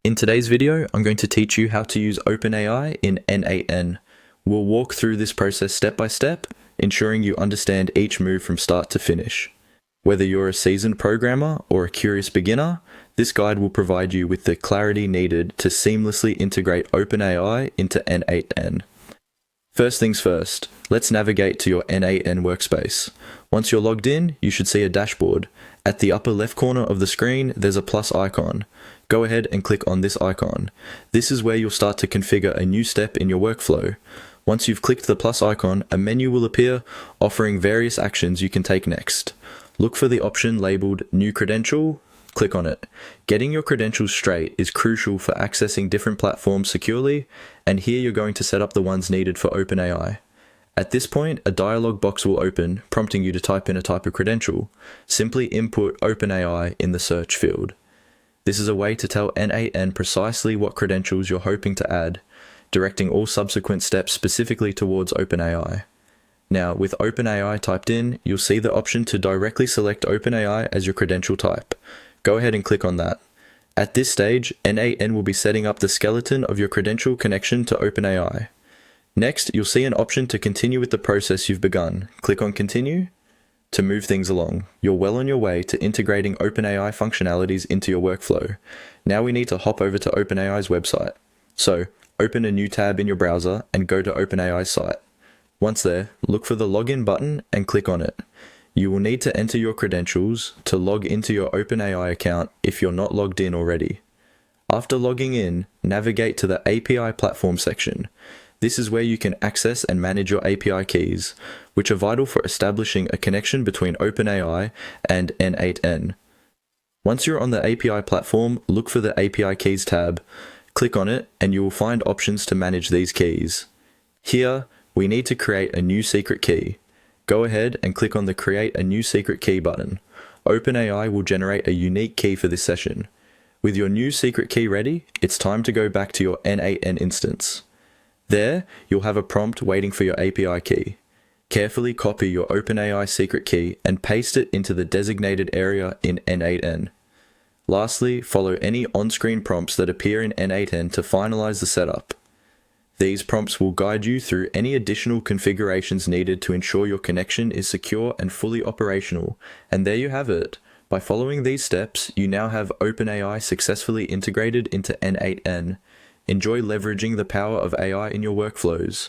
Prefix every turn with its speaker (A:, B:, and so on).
A: In today's video, I'm going to teach you how to use OpenAI in n8n. We'll walk through this process step by step, ensuring you understand each move from start to finish. Whether you're a seasoned programmer or a curious beginner, this guide will provide you with the clarity needed to seamlessly integrate OpenAI into n8n. First things first, let's navigate to your n8n workspace. Once you're logged in, you should see a dashboard. At the upper left corner of the screen, there's a plus icon. Go ahead and click on this icon. This is where you'll start to configure a new step in your workflow. Once you've clicked the plus icon, a menu will appear offering various actions you can take next. Look for the option labeled New Credential. Click on it. Getting your credentials straight is crucial for accessing different platforms securely, and here you're going to set up the ones needed for OpenAI. At this point, a dialog box will open, prompting you to type in a type of credential. Simply input OpenAI in the search field. This is a way to tell n8n precisely what credentials you're hoping to add, directing all subsequent steps specifically towards OpenAI. Now, with OpenAI typed in, you'll see the option to directly select OpenAI as your credential type. Go ahead and click on that. At this stage, n8n will be setting up the skeleton of your credential connection to OpenAI. Next, you'll see an option to continue with the process you've begun. Click on Continue to move things along. You're well on your way to integrating OpenAI functionalities into your workflow. Now we need to hop over to OpenAI's website. So, open a new tab in your browser and go to OpenAI's site. Once there, look for the Login button and click on it. You will need to enter your credentials to log into your OpenAI account if you're not logged in already. After logging in, navigate to the API platform section. This is where you can access and manage your API keys, which are vital for establishing a connection between OpenAI and n8n. Once you're on the API platform, look for the API Keys tab. Click on it and you will find options to manage these keys. Here, we need to create a new secret key. Go ahead and click on the Create a New Secret Key button. OpenAI will generate a unique key for this session. With your new secret key ready, it's time to go back to your n8n instance. There, you'll have a prompt waiting for your API key. Carefully copy your OpenAI secret key and paste it into the designated area in n8n. Lastly, follow any on-screen prompts that appear in n8n to finalize the setup. These prompts will guide you through any additional configurations needed to ensure your connection is secure and fully operational. And there you have it. By following these steps, you now have OpenAI successfully integrated into n8n. Enjoy leveraging the power of AI in your workflows.